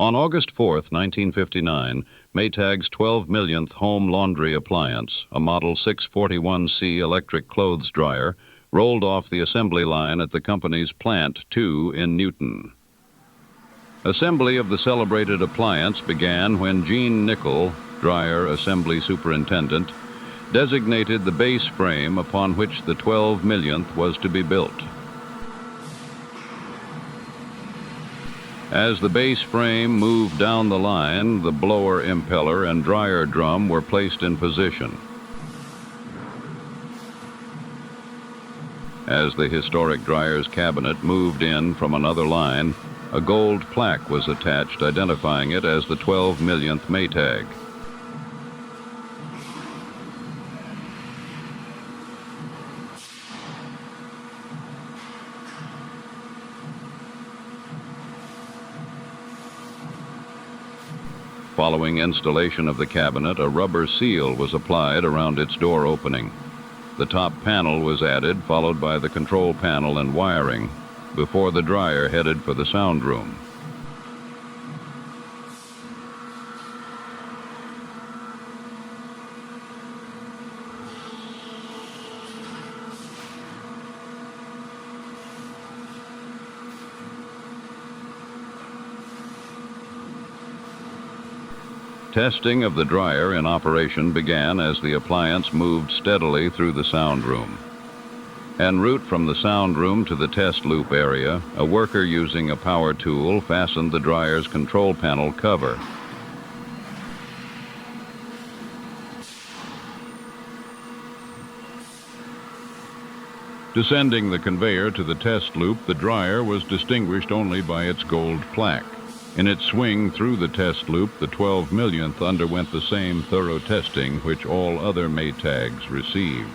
On August 4th, 1959, Maytag's 12 millionth home laundry appliance, a Model 641C electric clothes dryer, rolled off the assembly line at the company's Plant 2 in Newton. Assembly of the celebrated appliance began when Gene Nickel, dryer assembly superintendent, designated the base frame upon which the 12 millionth was to be built. As the base frame moved down the line, the blower impeller and dryer drum were placed in position. As the historic dryer's cabinet moved in from another line, a gold plaque was attached identifying it as the 12 millionth Maytag. Following installation of the cabinet, a rubber seal was applied around its door opening. The top panel was added, followed by the control panel and wiring, before the dryer headed for the sound room. Testing of the dryer in operation began as the appliance moved steadily through the sound room. En route from the sound room to the test loop area, a worker using a power tool fastened the dryer's control panel cover. Descending the conveyor to the test loop, the dryer was distinguished only by its gold plaque. In its swing through the test loop, the 12 millionth underwent the same thorough testing which all other Maytags received.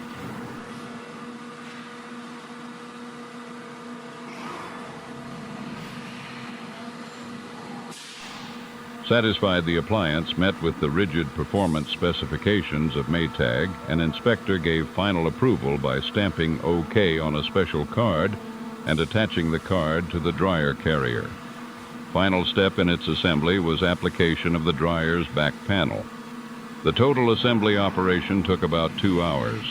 Satisfied the appliance met with the rigid performance specifications of Maytag, an inspector gave final approval by stamping OK on a special card and attaching the card to the dryer carrier. Final step in its assembly was application of the dryer's back panel. The total assembly operation took about 2 hours.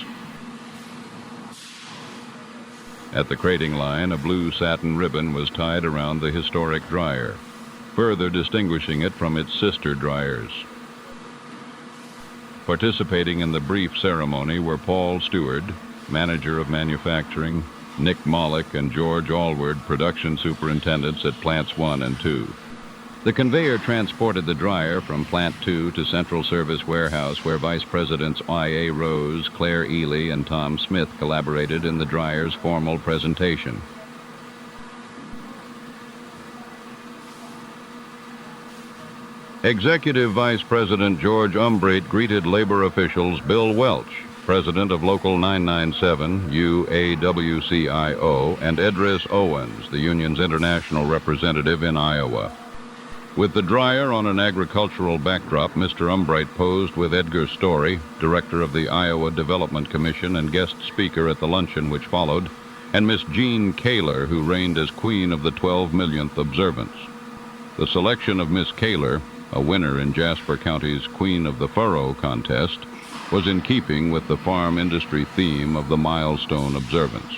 At the crating line, a blue satin ribbon was tied around the historic dryer, further distinguishing it from its sister dryers. Participating in the brief ceremony were Paul Stewart, manager of manufacturing, Nick Mollick and George Allward, production superintendents at Plants 1 and 2. The conveyor transported the dryer from Plant 2 to Central Service Warehouse, where Vice Presidents I.A. Rose, Claire Ely, and Tom Smith collaborated in the dryer's formal presentation. Executive Vice President George Umbrate greeted labor officials Bill Welch, President of Local 997, UAWCIO, and Edris Owens, the union's international representative in Iowa. With the dryer on an agricultural backdrop, Mr. Umbrate posed with Edgar Story, director of the Iowa Development Commission and guest speaker at the luncheon which followed, and Miss Jean Kaler, who reigned as queen of the 12 millionth observance. The selection of Miss Kaler, a winner in Jasper County's Queen of the Furrow contest, was in keeping with the farm industry theme of the milestone observance.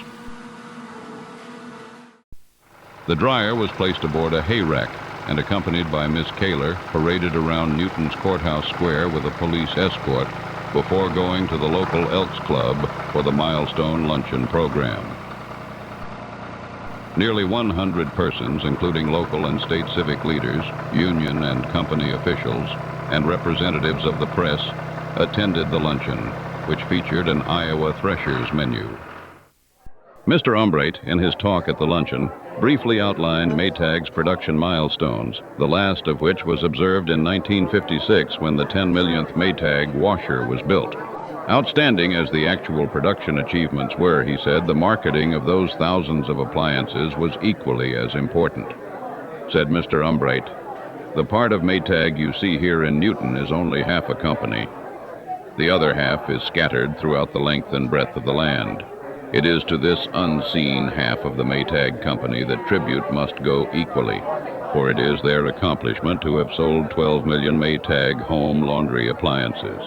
The dryer was placed aboard a hay rack and, accompanied by Miss Kaler, paraded around Newton's Courthouse Square with a police escort before going to the local Elks Club for the milestone luncheon program. Nearly 100 persons, including local and state civic leaders, union and company officials, and representatives of the press, attended the luncheon, which featured an Iowa Threshers menu. Mr. Umbrate, in his talk at the luncheon, briefly outlined Maytag's production milestones, the last of which was observed in 1956 when the 10 millionth Maytag washer was built. Outstanding as the actual production achievements were, he said, the marketing of those thousands of appliances was equally as important. Said Mr. Umbrate, "The part of Maytag you see here in Newton is only half a company. The other half is scattered throughout the length and breadth of the land. It is to this unseen half of the Maytag company that tribute must go equally, for it is their accomplishment to have sold 12 million Maytag home laundry appliances.